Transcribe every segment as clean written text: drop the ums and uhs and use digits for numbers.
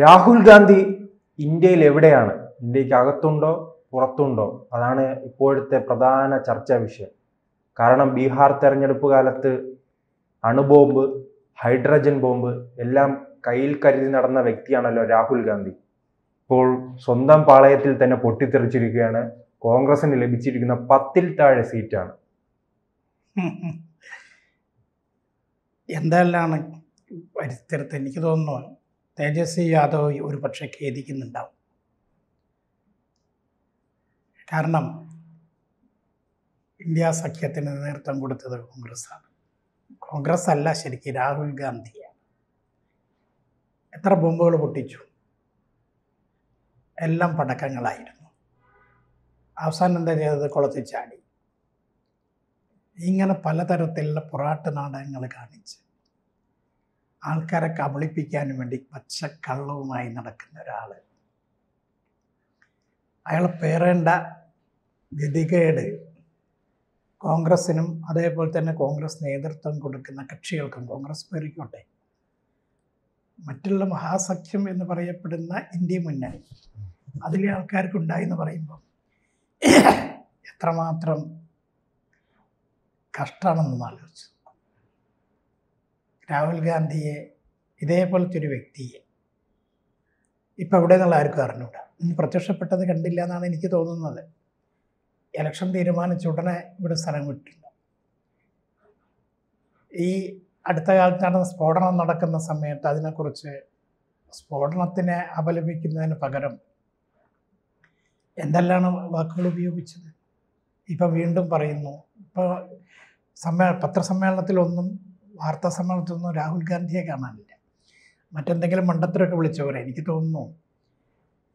രാഹുൽ ഗാന്ധി ഇന്ത്യയിൽ എവിടെയാണ്? ഇന്ത്യക്ക് അകത്തുണ്ടോ പുറത്തുണ്ടോ? അതാണ് ഇപ്പോഴത്തെ പ്രധാന ചർച്ചാ വിഷയം. കാരണം ബീഹാർ തെരഞ്ഞെടുപ്പ് കാലത്ത് അണുബോംബ്, ഹൈഡ്രജൻ ബോംബ് എല്ലാം കയ്യിൽ കരുതി നടന്ന വ്യക്തിയാണല്ലോ രാഹുൽ ഗാന്ധി. ഇപ്പോൾ സ്വന്തം പാളയത്തിൽ തന്നെ പൊട്ടിത്തെറിച്ചിരിക്കുകയാണ്. കോൺഗ്രസിന് ലഭിച്ചിരിക്കുന്ന 10-ൽ താഴെ സീറ്റാണ്. എന്തെല്ലാണ് പരിസ്ഥിരത്ത് എനിക്ക് തോന്നുന്നു തേജസ്വി യാദവ് ഒരു പക്ഷേ ഖേദിക്കുന്നുണ്ടാവും. കാരണം ഇന്ത്യ സഖ്യത്തിന് നേതൃത്വം കൊടുത്തത് കോൺഗ്രസ്സാണ്. കോൺഗ്രസ് അല്ല, ശരിക്കും രാഹുൽ ഗാന്ധിയാണ്. എത്ര ബോംബുകൾ പൊട്ടിച്ചു, എല്ലാം പടക്കങ്ങളായിരുന്നു. അവസാനം എന്താ ചെയ്തത്? കുളത്തിൽ ചാടി. ഇങ്ങനെ പലതരത്തിലുള്ള പൊറാട്ട് നാടകങ്ങൾ കാണിച്ച് ആൾക്കാരെ കബളിപ്പിക്കാനും വേണ്ടി പച്ചക്കള്ളവുമായി നടക്കുന്ന ഒരാൾ. അയാൾ പേറേണ്ട ഗതികേട് കോൺഗ്രസിനും അതേപോലെ തന്നെ കോൺഗ്രസ് നേതൃത്വം കൊടുക്കുന്ന കക്ഷികൾക്കും, കോൺഗ്രസ് പേരിക്കോട്ടെ, മറ്റുള്ള മഹാസഖ്യം എന്ന് പറയപ്പെടുന്ന ഇന്ത്യ മുന്നണി അതിലെ ആൾക്കാർക്കുണ്ടായി എന്ന് പറയുമ്പോൾ എത്രമാത്രം കഷ്ടമാണെന്ന് ആലോചിച്ചു. രാഹുൽ ഗാന്ധിയെ, ഇതേപോലത്തെ ഒരു വ്യക്തിയെ ഇപ്പം എവിടെ നിന്നുള്ള ആർക്കും അറിഞ്ഞൂടാ. ഇനി പ്രത്യക്ഷപ്പെട്ടത് കണ്ടില്ല എന്നാണ് എനിക്ക് തോന്നുന്നത്. ഇലക്ഷൻ തീരുമാനിച്ച ഉടനെ ഇവിടെ സ്ഥലം വിട്ടിട്ടുണ്ട്. ഈ അടുത്ത കാലത്താണ് സ്ഫോടനം നടക്കുന്ന സമയത്ത് അതിനെക്കുറിച്ച്, സ്ഫോടനത്തിനെ അപലപിക്കുന്നതിന് പകരം എന്തെല്ലാം വാക്കുകൾ ഉപയോഗിച്ചത് ഇപ്പം വീണ്ടും പറയുന്നു. ഇപ്പോൾ പത്രസമ്മേളനത്തിലൊന്നും വാർത്താ സമ്മേളനത്തിലൊന്നും രാഹുൽ ഗാന്ധിയെ കാണാനില്ല. മറ്റെന്തെങ്കിലും മണ്ടത്തരമൊക്കെ വിളിച്ചവരെ എനിക്ക് തോന്നുന്നു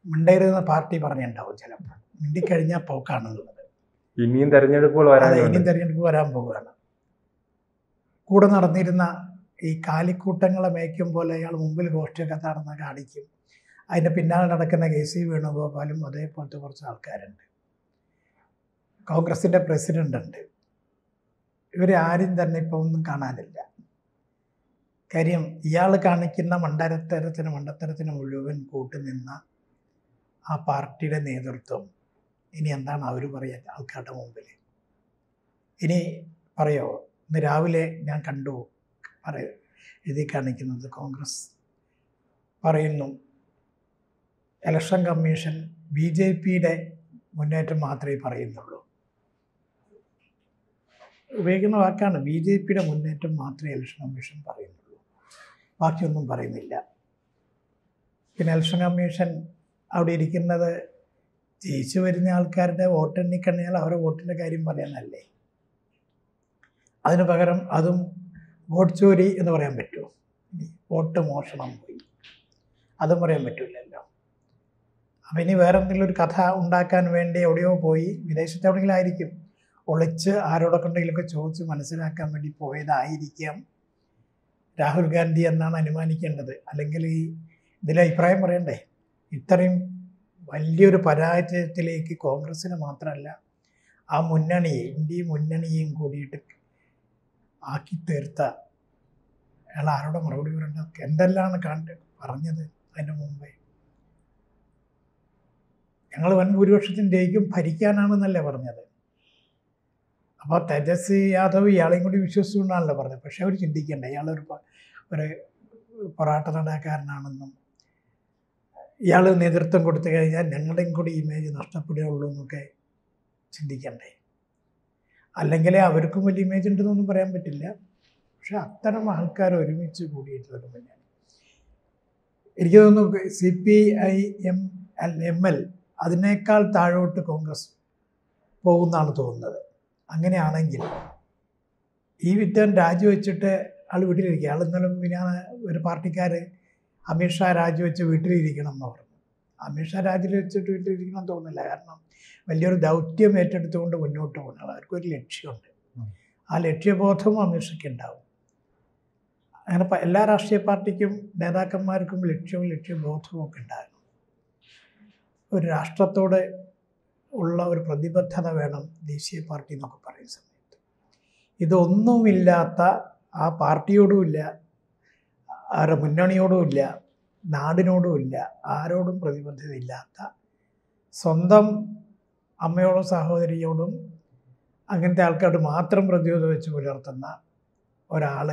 മിണ്ടരുതെന്ന് പാർട്ടി പറഞ്ഞിട്ടുണ്ടാവും. ചിലപ്പോൾ മിണ്ടിക്കഴിഞ്ഞാൽ പോക്കാണുള്ളത്. ഇനിയും തെരഞ്ഞെടുപ്പുകൾ വരാൻ പോവുകയാണ്. കൂടെ നടന്നിരുന്ന ഈ കാലിക്കൂട്ടങ്ങളെ മേയ്ക്കും പോലെ അയാൾ മുമ്പിൽ ഗോഷ്ഠിയൊക്കെ നടന്ന് കാണിക്കും. അതിൻ്റെ പിന്നാലെ നടക്കുന്ന KC വേണുഗോപാലും അതേപോലത്തെ കുറച്ച് ആൾക്കാരുണ്ട്. കോൺഗ്രസിൻ്റെ പ്രസിഡൻ്റ് ഉണ്ട്. ഇവരെ ആരും തന്നെ ഇപ്പോൾ ഒന്നും കാണാനില്ല. കാര്യം ഇയാൾ കാണിക്കുന്ന മണ്ടത്തരത്തിന് മുഴുവൻ കൂട്ടുനിന്ന ആ പാർട്ടിയുടെ നേതൃത്വം ഇനി എന്താണ് അവർ പറയാൻ ആൾക്കാരുടെ മുമ്പിൽ? ഇനി പറയോ? ഇന്ന് രാവിലെ ഞാൻ കണ്ടു എഴുതി കാണിക്കുന്നത് കോൺഗ്രസ് പറയുന്നു ഇലക്ഷൻ കമ്മീഷൻ BJPയുടെ മുന്നേറ്റം മാത്രമേ പറയുന്നുള്ളൂ. ഉപയോഗിക്കുന്ന വാക്കാണ്, BJPയുടെ മുന്നേറ്റം മാത്രമേ ഇലക്ഷൻ കമ്മീഷൻ പറയുന്നുള്ളൂ, ബാക്കിയൊന്നും പറയുന്നില്ല. പിന്നെ ഇലക്ഷൻ കമ്മീഷൻ അവിടെ ഇരിക്കുന്നത് ജയിച്ചു വരുന്ന ആൾക്കാരുടെ വോട്ടെണ്ണിക്കഴിഞ്ഞാൽ അവരുടെ വോട്ടിൻ്റെ കാര്യം പറയാനല്ലേ? അതിന് പകരം അതും വോട്ട് ചോരി എന്ന് പറയാൻ പറ്റുമോ? വോട്ട് മോഷണം പോയി അതും പറയാൻ പറ്റില്ലല്ലോ. അപ്പം ഇനി വേറെ എന്തെങ്കിലും ഒരു കഥ ഉണ്ടാക്കാൻ വേണ്ടി എവിടെയോ പോയി, വിദേശത്ത് എവിടെയെങ്കിലും ആയിരിക്കും, ഒളിച്ച് ആരോടൊക്കെ ഉണ്ടെങ്കിലൊക്കെ ചോദിച്ച് മനസ്സിലാക്കാൻ വേണ്ടി പോയതായിരിക്കാം രാഹുൽ ഗാന്ധി എന്നാണ് അനുമാനിക്കേണ്ടത്. അല്ലെങ്കിൽ ഇതിലെ അഭിപ്രായം പറയണ്ടേ? ഇത്രയും വലിയൊരു പരാജയത്തിലേക്ക് കോൺഗ്രസ്സിന് മാത്രമല്ല ആ മുന്നണിയെ, ഇന്ത്യ മുന്നണിയെയും കൂടിയിട്ട് ആക്കി തീർത്ത അയാൾ ആരോടെ മറുപടി പറയേണ്ട? എന്തെല്ലാം പറഞ്ഞത് അതിൻ്റെ മുമ്പേ? ഞങ്ങൾ വൻ ഭൂരിപക്ഷത്തിന് ജയിക്കും, ഭരിക്കാനാണെന്നല്ലേ പറഞ്ഞത്. അപ്പോൾ തേജസ്വി യാദവ് ഇയാളെയും കൂടി വിശ്വസിച്ചുകൊണ്ടാണല്ലോ പറഞ്ഞത്. പക്ഷെ അവർ ചിന്തിക്കേണ്ട ഇയാളൊരു പൊറാട്ട നടക്കാരനാണെന്നും ഇയാൾ നേതൃത്വം കൊടുത്തു കഴിഞ്ഞാൽ ഞങ്ങളുടെയും കൂടി ഇമേജ് നഷ്ടപ്പെടുകയുള്ളൂ എന്നൊക്കെ ചിന്തിക്കണ്ടേ? അല്ലെങ്കിൽ അവർക്കും വലിയ ഇമേജ് ഉണ്ടെന്നൊന്നും പറയാൻ പറ്റില്ല. പക്ഷെ അത്തരം ആൾക്കാർ ഒരുമിച്ച് കൂടിയിട്ടുള്ളൊരു മുന്നണി എനിക്ക് തോന്നുന്നു CPIM-ML അതിനേക്കാൾ താഴോട്ട് കോൺഗ്രസ് പോകുന്നതാണ് തോന്നുന്നത്. അങ്ങനെയാണെങ്കിൽ ഈ വിദ്വാൻ രാജിവെച്ചിട്ട് ആൾ വീട്ടിലിരിക്കുക. ആൾ ഇന്നലെ പിന്നെ ഒരു പാർട്ടിക്കാർ അമിത്ഷാ രാജിവെച്ച് വീട്ടിലിരിക്കണം എന്ന് പറഞ്ഞു. അമിത്ഷാ രാജിവെച്ചിട്ട് വീട്ടിലിരിക്കണം എന്ന് തോന്നുന്നില്ല. കാരണം വലിയൊരു ദൗത്യം ഏറ്റെടുത്തുകൊണ്ട് മുന്നോട്ട് പോകുന്നത്. അവർക്കൊരു ലക്ഷ്യമുണ്ട്. ആ ലക്ഷ്യബോധവും അമിത്ഷയ്ക്ക് ഉണ്ടാവും. അങ്ങനെ എല്ലാ രാഷ്ട്രീയ പാർട്ടിക്കും നേതാക്കന്മാർക്കും ലക്ഷ്യവും ലക്ഷ്യബോധവും ഒക്കെ ഉണ്ടാകും. ഒരു രാഷ്ട്രത്തോട് ഉള്ള ഒരു പ്രതിബദ്ധത വേണം ദേശീയ പാർട്ടി എന്നൊക്കെ പറയുന്ന സമയത്ത്. ഇതൊന്നുമില്ലാത്ത ആ പാർട്ടിയോടുമില്ല, ആരുടെ മുന്നണിയോടുമില്ല, നാടിനോടുമില്ല, ആരോടും പ്രതിബദ്ധതയില്ലാത്ത, സ്വന്തം അമ്മയോടും സഹോദരിയോടും അങ്ങനത്തെ ആൾക്കാരോട് മാത്രം പ്രതിബദ്ധത വെച്ച് പുലർത്തുന്ന ഒരാൾ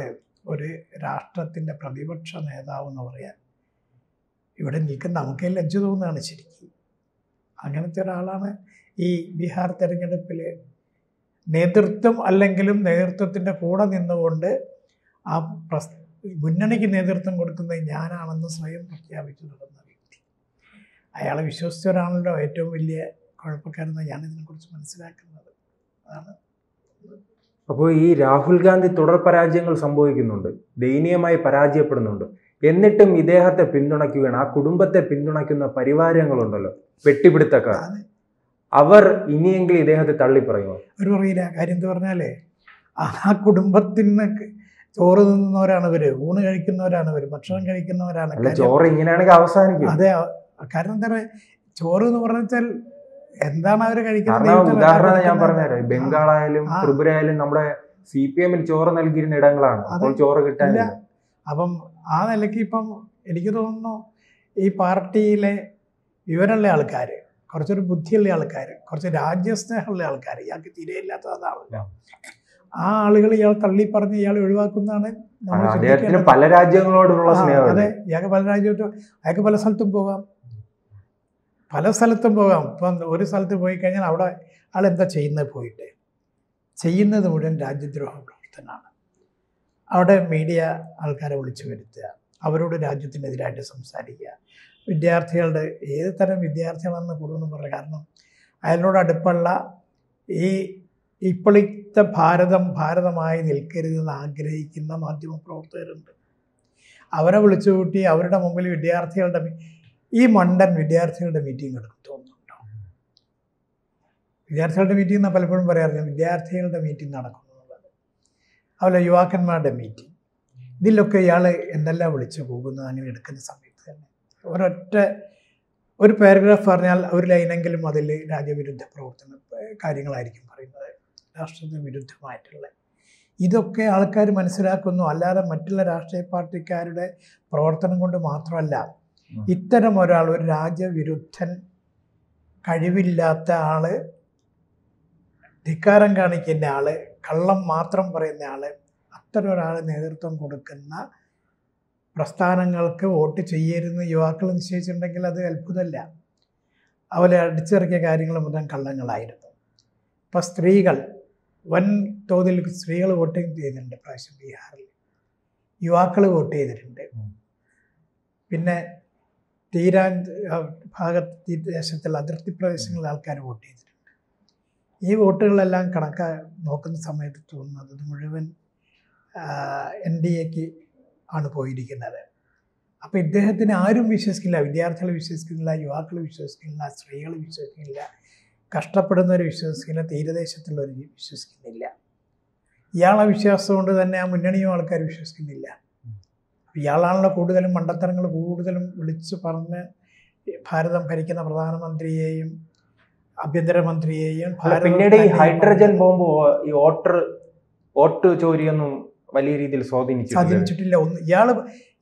ഒരു രാഷ്ട്രത്തിൻ്റെ പ്രതിപക്ഷ നേതാവ് എന്ന് പറയാൻ ഇവിടെ നിൽക്കുന്ന നമുക്കേ ലജ്ജ തോന്നുകയാണ് ശരിക്കും. അങ്ങനത്തെ ഒരാളാണ് ഈ ബീഹാർ തെരഞ്ഞെടുപ്പിൽ നേതൃത്വം അല്ലെങ്കിലും നേതൃത്വത്തിൻ്റെ കൂടെ നിന്നുകൊണ്ട് ആ മുന്നണിക്ക് നേതൃത്വം കൊടുക്കുന്നത് ഞാനാണെന്ന് സ്വയം പ്രഖ്യാപിച്ചു നടന്ന വ്യക്തി. അയാളെ വിശ്വസിച്ചവരാണല്ലോ ഏറ്റവും വലിയ കുഴപ്പക്കാരെന്ന് ഞാനിതിനെക്കുറിച്ച് മനസ്സിലാക്കുന്നത്. അതാണ്. അപ്പോൾ ഈ രാഹുൽ ഗാന്ധി തുടർ പരാജയങ്ങൾ സംഭവിക്കുന്നുണ്ട്, ദയനീയമായി പരാജയപ്പെടുന്നുണ്ട്. എന്നിട്ടും ഇദ്ദേഹത്തെ പിന്തുണയ്ക്കുകയാണ്. ആ കുടുംബത്തെ പിന്തുണയ്ക്കുന്ന പരിവാരങ്ങളുണ്ടല്ലോ, വെട്ടിപ്പിടുത്തക്കാർ, അവർ ഇനിയെങ്കിലും ഇദ്ദേഹത്തെ തള്ളിപ്പറയുമോ? അവർ പറയില്ല. കാര്യം എന്താ പറഞ്ഞാലേ ആ കുടുംബത്തിന് ചോറ് തിന്നുന്നവരാണ് ഇവര്, ഊണ് കഴിക്കുന്നവരാണ് ഇവര്, ഭക്ഷണം കഴിക്കുന്നവരാണ്. ചോറ് ഇങ്ങനെയാണെങ്കിൽ അവസാനിക്കും. അതെ, കാരണം എന്താ പറയുക, ചോറ് എന്ന് പറഞ്ഞാൽ എന്താണ് അവർ കഴിക്കുന്നത്? ഉദാഹരണം ഞാൻ പറഞ്ഞുതരാം. ബംഗാളായാലും ത്രിപുര ആയാലും നമ്മുടെ CPM ചോറ് നൽകിയിരുന്ന ഇടങ്ങളാണ്. അപ്പോൾ ചോറ് കിട്ടാനില്ല. അപ്പം ആ നിലയ്ക്ക് ഇപ്പം എനിക്ക് തോന്നുന്നു ഈ പാർട്ടിയിലെ വിവരമുള്ള ആൾക്കാർ, കുറച്ചൊരു ബുദ്ധിയുള്ള ആൾക്കാർ, കുറച്ച് രാജ്യസ്നേഹമുള്ള ആൾക്കാർ, ഇയാൾക്ക് തീരെയില്ലാത്ത അതാണല്ലോ, ആ ആളുകൾ ഇയാൾ തള്ളി പറഞ്ഞ് ഇയാൾ ഒഴിവാക്കുന്നതാണ് അദ്ദേഹത്തിന് പല രാജ്യങ്ങളോടുള്ള സ്നേഹം. അതെ, ഇയാൾക്ക് പല രാജ്യത്തും, അയാൾക്ക് പല സ്ഥലത്തും പോകാം, പല സ്ഥലത്തും പോകാം. ഇപ്പം ഒരു സ്ഥലത്ത് പോയി കഴിഞ്ഞാൽ അവിടെ ആളെന്താ ചെയ്യുന്നത്? പോയിട്ട് ചെയ്യുന്നത് മുഴുവൻ രാജ്യദ്രോഹ പ്രവർത്തനമാണ്. അവിടെ മീഡിയ ആൾക്കാരെ വിളിച്ചു വരുത്തുക, അവരോട് രാജ്യത്തിനെതിരായിട്ട് സംസാരിക്കുക, വിദ്യാർത്ഥികളുടെ ഏത് തരം വിദ്യാർത്ഥികളെന്ന് കൂടുതലും പറയുക. കാരണം അയാളോട് അടുപ്പുള്ള ഈ ഇപ്പോഴത്തെ ഭാരതമായി നിൽക്കരുതെന്ന് ആഗ്രഹിക്കുന്ന മാധ്യമപ്രവർത്തകരുണ്ട്. അവരെ വിളിച്ചു കൂട്ടി അവരുടെ മുമ്പിൽ വിദ്യാർത്ഥികളുടെ ഈ മണ്ടൻ വിദ്യാർത്ഥികളുടെ മീറ്റിംഗ് എടുക്കും തോന്നുന്നുണ്ടോ? വിദ്യാർത്ഥികളുടെ മീറ്റിംഗ് എന്നാൽ പലപ്പോഴും പറയാറില്ല, വിദ്യാർത്ഥികളുടെ മീറ്റിംഗ് നടക്കുന്നുള്ളത്, അതുപോലെ യുവാക്കന്മാരുടെ മീറ്റിംഗ്, ഇതിലൊക്കെ ഇയാൾ എന്തെല്ലാം വിളിച്ചു പോകുന്നത് അങ്ങനെ എടുക്കുന്ന സമയത്ത് തന്നെ ഒരു പാരഗ്രാഫ് പറഞ്ഞാൽ ഒരു ലൈനെങ്കിലും അതിൽ രാജ്യവിരുദ്ധ കാര്യങ്ങളായിരിക്കും പറയുന്നത്, രാഷ്ട്രത്തിന് വിരുദ്ധമായിട്ടുള്ള. ഇതൊക്കെ ആൾക്കാർ മനസ്സിലാക്കുന്നു. അല്ലാതെ മറ്റുള്ള രാഷ്ട്രീയ പാർട്ടിക്കാരുടെ പ്രവർത്തനം കൊണ്ട് മാത്രമല്ല, ഇത്തരം ഒരാൾ, ഒരു രാജ്യവിരുദ്ധൻ, കഴിവില്ലാത്ത ആള്, ധിക്കാരം കാണിക്കുന്ന ആള്, കള്ളം മാത്രം പറയുന്ന ആള്, അത്തരം ഒരാൾ നേതൃത്വം കൊടുക്കുന്ന പ്രസ്ഥാനങ്ങൾക്ക് വോട്ട് ചെയ്യരുന്ന് യുവാക്കൾ നിശ്ചയിച്ചിട്ടുണ്ടെങ്കിൽ അത് അത്ഭുതമല്ല. അവരെ അടിച്ചിറക്കിയ കാര്യങ്ങൾ മുഴുവൻ കള്ളങ്ങളായിരുന്നു. ഇപ്പം സ്ത്രീകൾ, വൻ തോതിൽ സ്ത്രീകൾ വോട്ടിങ് ചെയ്തിട്ടുണ്ട് പ്രാവശ്യം ബീഹാറിൽ, യുവാക്കൾ വോട്ട് ചെയ്തിട്ടുണ്ട്. പിന്നെ ദേശത്തുള്ള അതിർത്തി പ്രദേശങ്ങളിലെ ആൾക്കാർ വോട്ട് ചെയ്തിട്ടുണ്ട്. ഈ വോട്ടുകളെല്ലാം നോക്കുന്ന സമയത്ത് തോന്നുന്നത് ഇത് മുഴുവൻ NDAക്ക് ആണ് പോയിരിക്കുന്നത്. അപ്പോൾ ഇദ്ദേഹത്തിന് ആരും വിശ്വസിക്കില്ല, വിദ്യാർത്ഥികൾ വിശ്വസിക്കുന്നില്ല, യുവാക്കൾ വിശ്വസിക്കുന്നില്ല, സ്ത്രീകൾ വിശ്വസിക്കുന്നില്ല, കഷ്ടപ്പെടുന്നവർ വിശ്വസിക്കില്ല, തീരദേശത്തുള്ളവർ വിശ്വസിക്കുന്നില്ല. ഇയാളെ വിശ്വാസം കൊണ്ട് തന്നെ ആ മുന്നണിയും ആൾക്കാർ വിശ്വസിക്കുന്നില്ല. ഇയാളാണല്ലോ കൂടുതലും മണ്ടത്തരങ്ങൾ കൂടുതലും വിളിച്ചു പറഞ്ഞ് ഭാരതം ഭരിക്കുന്ന പ്രധാനമന്ത്രിയെയും ആഭ്യന്തരമന്ത്രിയെയും. പിന്നീട് ഈ ഹൈഡ്രജൻ ബോംബ് ഈ വോട്ട് ചോരിയൊന്നും വലിയ രീതിയിൽ സ്വാധീനിച്ചിട്ടില്ല.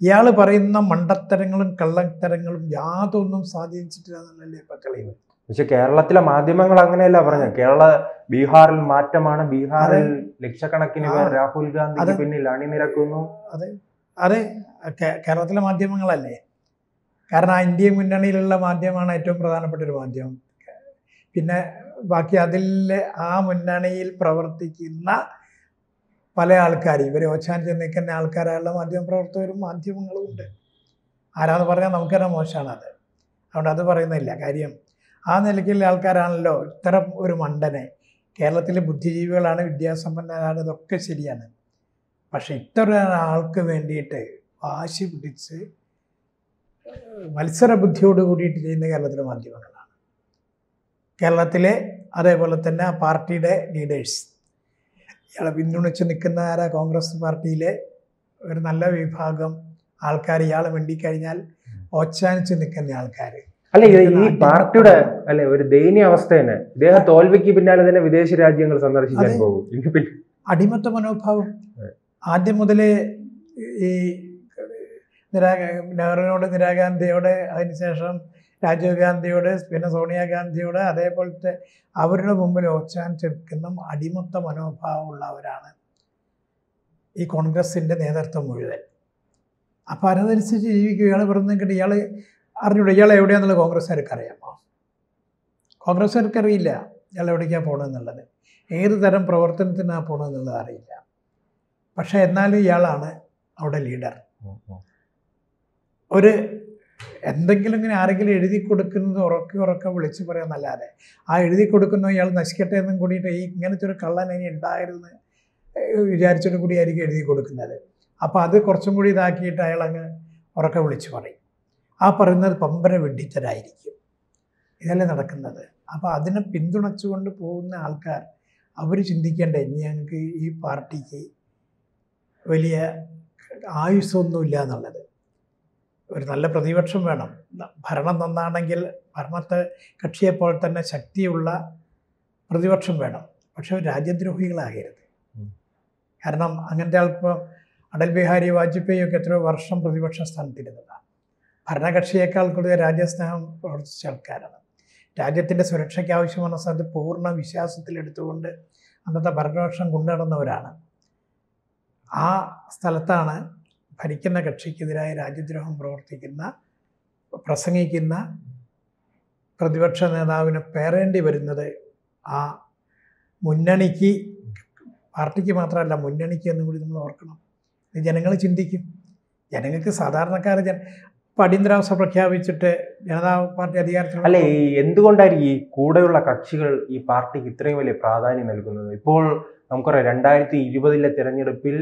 ഇയാള് പറയുന്ന മണ്ടത്തരങ്ങളും കള്ളത്തരങ്ങളും യാതൊന്നും സ്വാധീനിച്ചിട്ടില്ല എന്നല്ലേ ഇപ്പൊ തെളിവ്. പക്ഷെ കേരളത്തിലെ മാധ്യമങ്ങൾ അങ്ങനെയല്ല പറഞ്ഞത്. ബീഹാറിൽ മാറ്റമാണ്, ബീഹാറിൽ ലക്ഷക്കണക്കിന് പേർ രാഹുൽ ഗാന്ധിക്ക് പിന്നിൽ അണിനിരക്കുന്നു. അതെ, കേരളത്തിലെ മാധ്യമങ്ങളല്ലേ. കാരണം ഇന്ത്യ മുന്നണിയിലുള്ള മാധ്യമമാണ് ഏറ്റവും പ്രധാനപ്പെട്ട ഒരു മാധ്യമം. പിന്നെ ബാക്കി അതിൽ ആ മുന്നണിയിൽ പ്രവർത്തിക്കുന്ന പല ആൾക്കാർ, ഇവർ ഓച്ചാനിച്ച് നിൽക്കുന്ന ആൾക്കാരായുള്ള മാധ്യമപ്രവർത്തകരും മാധ്യമങ്ങളും ഉണ്ട്. ആരാന്ന് പറഞ്ഞാൽ നമുക്കെന്നെ മോശമാണത്, അതുകൊണ്ട് അത് പറയുന്നില്ല. കാര്യം ആ നിലയ്ക്കുള്ള ആൾക്കാരാണല്ലോ ഇത്തരം ഒരു മണ്ടനെ. കേരളത്തിലെ ബുദ്ധിജീവികളാണ്, വിദ്യാസമ്പന്നരാണ്, ഇതൊക്കെ ശരിയാണ്. പക്ഷെ ഇത്തരം ആൾക്ക് വേണ്ടിയിട്ട് വാശി പിടിച്ച് മത്സര ബുദ്ധിയോട് കൂടിയിട്ട് ചെയ്യുന്ന കേരളത്തിലെ മാധ്യമങ്ങളാണ്. കേരളത്തിലെ അതേപോലെ തന്നെ ആ പാർട്ടിയുടെ ലീഡേഴ്സ്, ഇയാളെ പിന്തുണച്ച് നിൽക്കുന്ന കോൺഗ്രസ് പാർട്ടിയിലെ ഒരു നല്ല വിഭാഗം ആൾക്കാർ ഇയാളെ വേണ്ടിക്കഴിഞ്ഞാൽ ഓച്ചാനിച്ച് നിൽക്കുന്ന ആൾക്കാർ. അല്ലെ, ഈ പാർട്ടിയുടെ ഒരു ദയനീയ അവസ്ഥ തന്നെ. ഇദ്ദേഹം തോൽവിക്ക് പിന്നാലെ തന്നെ വിദേശ രാജ്യങ്ങൾ സന്ദർശിക്കാൻ പോകും. അടിമത്ത മനോഭാവം ആദ്യം മുതലേ ഈ നെഹ്റുവിനോട് ഇന്ദിരാഗാന്ധിയോട്, അതിനുശേഷം രാജീവ് ഗാന്ധിയോട്, പിന്നെ സോണിയാഗാന്ധിയോട്, അതേപോലത്തെ അവരുടെ മുമ്പിൽ ഓച്ചാൻ ചെറുക്കുന്ന അടിമത്ത മനോഭാവമുള്ളവരാണ് ഈ കോൺഗ്രസിൻ്റെ നേതൃത്വം മുഴുവൻ. അപ്പോൾ അതിനനുസരിച്ച് ജീവിക്കും. ഇയാൾ വെറുതെ കിട്ടി, ഇയാൾ അറിഞ്ഞൂടെ ഇയാൾ എവിടെയാണെന്നുള്ളത് കോൺഗ്രസ്സുകാർക്ക് അറിയാമോ? കോൺഗ്രസ്സുകാർക്ക് അറിയില്ല ഇയാൾ എവിടേക്കാണ് പോകണമെന്നുള്ളത്, ഏത് തരം പ്രവർത്തനത്തിനാണ് പോകണമെന്നുള്ളത് അറിയില്ല. പക്ഷേ എന്നാലും ഇയാളാണ് അവിടെ ലീഡർ. ഒരു എന്തെങ്കിലും ഇങ്ങനെ ആരെങ്കിലും എഴുതി കൊടുക്കുന്നത് ഉറക്കെ വിളിച്ച് പറയാമെന്നല്ലാതെ ആ എഴുതി കൊടുക്കുന്ന ഇയാൾ നശിക്കട്ടെ എന്നും കൂടിയിട്ട് ഈ ഇങ്ങനത്തെ ഒരു കള്ളൻ ഇനി ഉണ്ടായിരുന്നു വിചാരിച്ചിട്ട് കൂടിയായിരിക്കും എഴുതി കൊടുക്കുന്നത്. അപ്പോൾ അത് കുറച്ചും കൂടി ഇതാക്കിയിട്ട് അയാൾ അങ്ങ് ഉറക്കെ വിളിച്ച് പറയും. ആ പറയുന്നത് പമ്പര വെഡിത്തരായിരിക്കും. ഇതല്ലേ നടക്കുന്നത്. അപ്പോൾ അതിനെ പിന്തുണച്ചുകൊണ്ട് പോകുന്ന ആൾക്കാർ അവർ ചിന്തിക്കേണ്ടേ, ഞങ്ങൾക്ക് ഈ പാർട്ടിക്ക് വലിയ ആയുസ്സൊന്നുമില്ല എന്നുള്ളത്. ഒരു നല്ല പ്രതിപക്ഷം വേണം. ഭരണം നന്നാണെങ്കിൽ ഭരണത്തെ കക്ഷിയെപ്പോലെ തന്നെ ശക്തിയുള്ള പ്രതിപക്ഷം വേണം. പക്ഷെ രാജ്യദ്രോഹികളാകരുത്. കാരണം അങ്ങനത്തെ ആൾക്കിപ്പോൾ അടൽ ബിഹാരി വാജ്പേയി ഒക്കെ എത്രയോ വർഷം പ്രതിപക്ഷ സ്ഥാനത്തിരുന്നതാണ്. ഭരണകക്ഷിയേക്കാൾ കൂടുതൽ രാജ്യസ്നേഹം പ്രവർത്തിച്ച ആൾക്കാരാണ്. രാജ്യത്തിൻ്റെ സുരക്ഷയ്ക്ക് ആവശ്യമായ സ്ഥലത്ത് പൂർണ്ണ വിശ്വാസത്തിലെടുത്തുകൊണ്ട് അന്നത്തെ ഭരണപക്ഷം കൊണ്ടുനടന്നവരാണ്. ആ സ്ഥലത്താണ് ഭരിക്കുന്ന കക്ഷിക്കെതിരായ രാജ്യദ്രോഹം പ്രസംഗിക്കുന്ന പ്രതിപക്ഷ നേതാവിനെ പേറേണ്ടി വരുന്നത്. ആ മുന്നണിക്ക്, പാർട്ടിക്ക് മാത്രമല്ല മുന്നണിക്ക് എന്നും കൂടി നമ്മൾ ഓർക്കണം. ഇത് ജനങ്ങൾ ചിന്തിക്കും. ജനങ്ങൾക്ക് സാധാരണക്കാരെ ഇപ്പോൾ അടിയന്തരാവസ്ഥ പ്രഖ്യാപിച്ചിട്ട് ജനതാ പാർട്ടി അധികാരത്തിൽ അല്ലെ, എന്തുകൊണ്ടായിരിക്കും ഈ കൂടെയുള്ള കക്ഷികൾ ഈ പാർട്ടിക്ക് ഇത്രയും വലിയ പ്രാധാന്യം നൽകുന്നത്? ഇപ്പോൾ നമുക്കറിയാം 2020 തെരഞ്ഞെടുപ്പിൽ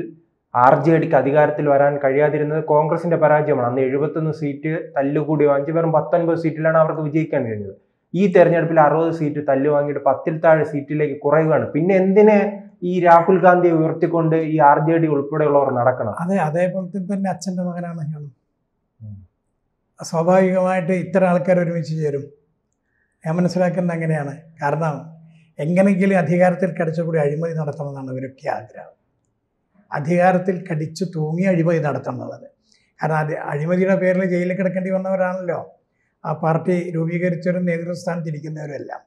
RJDക്ക് അധികാരത്തിൽ വരാൻ കഴിയാതിരുന്നത് കോൺഗ്രസിന്റെ പരാജയമാണ്. അന്ന് 71 സീറ്റ് തല്ലുകൂടി വാങ്ങിച്ച് വെറും 19 സീറ്റിലാണ് അവർക്ക് വിജയിക്കാൻ കഴിഞ്ഞത്. ഈ തെരഞ്ഞെടുപ്പിൽ 60 സീറ്റ് തല്ലു വാങ്ങിയിട്ട് 10-ൽ താഴെ സീറ്റിലേക്ക് കുറയുകയാണ്. പിന്നെ എന്തിനെ ഈ രാഹുൽ ഗാന്ധിയെ ഉയർത്തിക്കൊണ്ട് ഈ RJD ഉൾപ്പെടെയുള്ളവർ നടക്കണം? അതെ, അതേപോലെ തന്നെ അച്ഛൻ്റെ മകനാണ് ഇയാൾ. സ്വാഭാവികമായിട്ട് ഇത്തരം ആൾക്കാർ ഒരുമിച്ച് ചേരും. ഞാൻ മനസ്സിലാക്കുന്നത് അങ്ങനെയാണ്. കാരണം എങ്ങനെയെങ്കിലും അധികാരത്തിൽ കടിച്ചുകൂടി അഴിമതി നടത്തണമെന്നാണ് ഇവരൊക്കെ ആഗ്രഹം. അധികാരത്തിൽ കടിച്ചു തൂങ്ങി അഴിമതി നടത്തുന്നത്. കാരണം അഴിമതിയുടെ പേരിൽ ജയിലിൽ കിടക്കേണ്ടി വന്നവരാണല്ലോ ആ പാർട്ടി രൂപീകരിച്ചവരും നേതൃസ്ഥാനത്തിരിക്കുന്നവരെല്ലാം.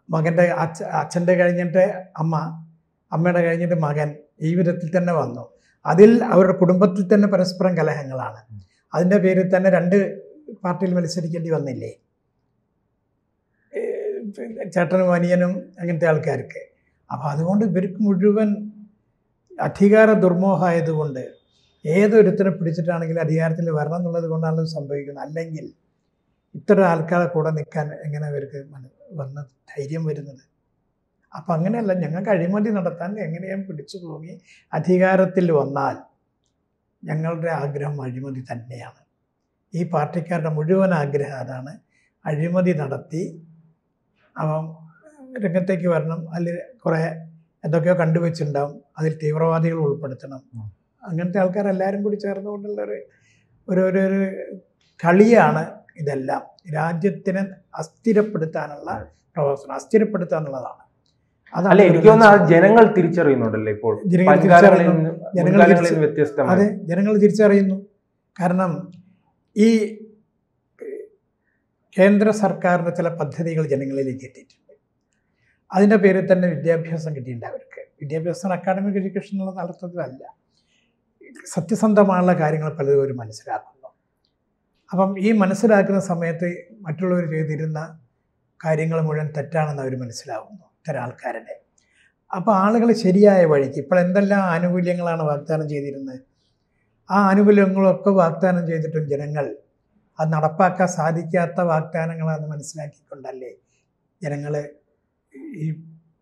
മകൻ്റെ അച്ഛൻ്റെ കഴിഞ്ഞിട്ട് അമ്മയുടെ കഴിഞ്ഞിട്ട് മകൻ, ഈ വിധത്തിൽ തന്നെ വന്നു. അതിൽ അവരുടെ കുടുംബത്തിൽ തന്നെ പരസ്പരം കലഹങ്ങളാണ്. അതിൻ്റെ പേരിൽ തന്നെ 2 പാർട്ടിയിൽ മത്സരിക്കേണ്ടി വന്നില്ലേ, ചേട്ടനും അനിയനും അങ്ങനത്തെ ആൾക്കാർക്ക്. അപ്പോൾ അതുകൊണ്ട് ഇവർക്ക് മുഴുവൻ അധികാര ദുർമോഹമായതുകൊണ്ട് ഏതൊരുത്തിനെ പിടിച്ചിട്ടാണെങ്കിലും അധികാരത്തിൽ വരണം എന്നുള്ളത് കൊണ്ടാണ് സംഭവിക്കുന്നത്. അല്ലെങ്കിൽ ഇത്തരം ആൾക്കാരെ കൂടെ നിൽക്കാൻ എങ്ങനെ ഇവർക്ക് വന്ന് ധൈര്യം വരുന്നത്? അപ്പം അങ്ങനെയല്ല, ഞങ്ങൾക്ക് അഴിമതി നടത്താൻ എങ്ങനെയും പിടിച്ചു തൂങ്ങി അധികാരത്തിൽ വന്നാൽ ഞങ്ങളുടെ ആഗ്രഹം അഴിമതി തന്നെയാണ്. ഈ പാർട്ടിക്കാരുടെ മുഴുവൻ ആഗ്രഹം അതാണ്. അഴിമതി നടത്തി രംഗത്തേക്ക് വരണം. അതിൽ കുറേ എന്തൊക്കെയോ കണ്ടുവച്ചിട്ടുണ്ടാവും, അതിൽ തീവ്രവാദികൾ ഉൾപ്പെടുത്തണം. അങ്ങനത്തെ ആൾക്കാരെല്ലാവരും കൂടി ചേർന്നുകൊണ്ടുള്ള ഒരു കളിയാണ് ഇതെല്ലാം. രാജ്യത്തിനെ അസ്ഥിരപ്പെടുത്താനുള്ള പ്രവർത്തനം, അസ്ഥിരപ്പെടുത്താനുള്ളതാണ്. അതല്ല, എനിക്ക് തോന്നുന്നു ജനങ്ങൾ തിരിച്ചറിയുന്നുണ്ടല്ലേ ഇപ്പോൾ. അതെ, ജനങ്ങൾ തിരിച്ചറിയുന്നു. കാരണം ഈ കേന്ദ്ര സർക്കാരിൻ്റെ ചില പദ്ധതികൾ ജനങ്ങളിലേക്ക് എത്തിയിട്ടുണ്ട്. അതിൻ്റെ പേരിൽ തന്നെ വിദ്യാഭ്യാസം കിട്ടിയിട്ടുണ്ട് അവർക്ക്. വിദ്യാഭ്യാസം അക്കാഡമിക് എഡ്യൂക്കേഷൻ എന്നുള്ള അർത്ഥത്തിലല്ല, സത്യസന്ധമായുള്ള കാര്യങ്ങൾ പലതും അവർ മനസ്സിലാക്കുന്നു. അപ്പം ഈ മനസ്സിലാക്കുന്ന സമയത്ത് മറ്റുള്ളവർ ചെയ്തിരുന്ന കാര്യങ്ങൾ മുഴുവൻ തെറ്റാണെന്ന് അവർ മനസ്സിലാവുന്നു, ഇത്തരം ആൾക്കാരുടെ. അപ്പോൾ ആളുകൾ ശരിയായ വഴിക്ക്, ഇപ്പോൾ എന്തെല്ലാം ആനുകൂല്യങ്ങളാണ് വാഗ്ദാനം ചെയ്തിരുന്നത്, ആ ആനുകൂല്യങ്ങളൊക്കെ വാഗ്ദാനം ചെയ്തിട്ടും ജനങ്ങൾ അത് നടപ്പാക്കാൻ സാധിക്കാത്ത വാഗ്ദാനങ്ങളാണെന്ന് മനസ്സിലാക്കിക്കൊണ്ടല്ലേ ജനങ്ങൾ ഈ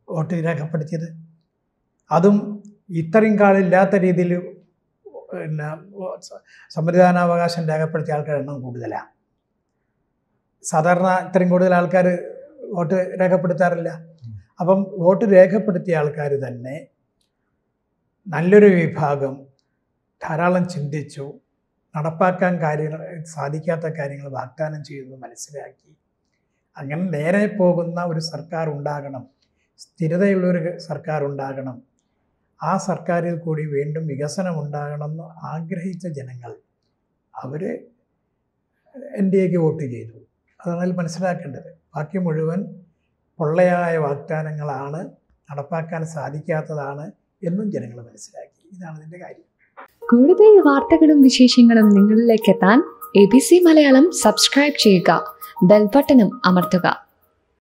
വോട്ട് രേഖപ്പെടുത്തിയത്. അതും ഇത്രയും കാലമില്ലാത്ത രീതിയിൽ പിന്നെ സമ്മതിദാനാവകാശം രേഖപ്പെടുത്തിയ ആൾക്കാരുടെ എണ്ണം കൂടുതലാണ്. സാധാരണ ഇത്രയും കൂടുതൽ ആൾക്കാർ വോട്ട് രേഖപ്പെടുത്താറില്ല. അപ്പം വോട്ട് രേഖപ്പെടുത്തിയ ആൾക്കാർ തന്നെ നല്ലൊരു വിഭാഗം ധാരാളം ചിന്തിച്ചു, നടപ്പാക്കാൻ സാധിക്കാത്ത കാര്യങ്ങൾ വാഗ്ദാനം ചെയ്യുന്നത് മനസ്സിലാക്കി. അങ്ങനെ നേരെ പോകുന്ന ഒരു സർക്കാർ ഉണ്ടാകണം, സ്ഥിരതയുള്ളൊരു സർക്കാർ ഉണ്ടാകണം, ആ സർക്കാരിൽ കൂടി വീണ്ടും വികസനം ഉണ്ടാകണമെന്ന് ആഗ്രഹിച്ച ജനങ്ങൾ അവർ NDAക്ക് വോട്ട് ചെയ്തു. അതാണ് അതിൽ മനസ്സിലാക്കേണ്ടത്. ബാക്കി മുഴുവൻ പൊള്ളയായ വാഗ്ദാനങ്ങളാണ്, നടപ്പാക്കാൻ സാധിക്കാത്തതാണ് എന്നും ജനങ്ങൾ മനസ്സിലാക്കി. ഇതാണ് ഇതിൻ്റെ കാര്യം. കൂടുതൽ വാർത്തകളും വിശേഷങ്ങളും നിങ്ങളിലേക്ക് എത്താൻ ABC മലയാളം സബ്സ്ക്രൈബ് ചെയ്യുക, ബെൽ ബട്ടണും അമർത്തുക.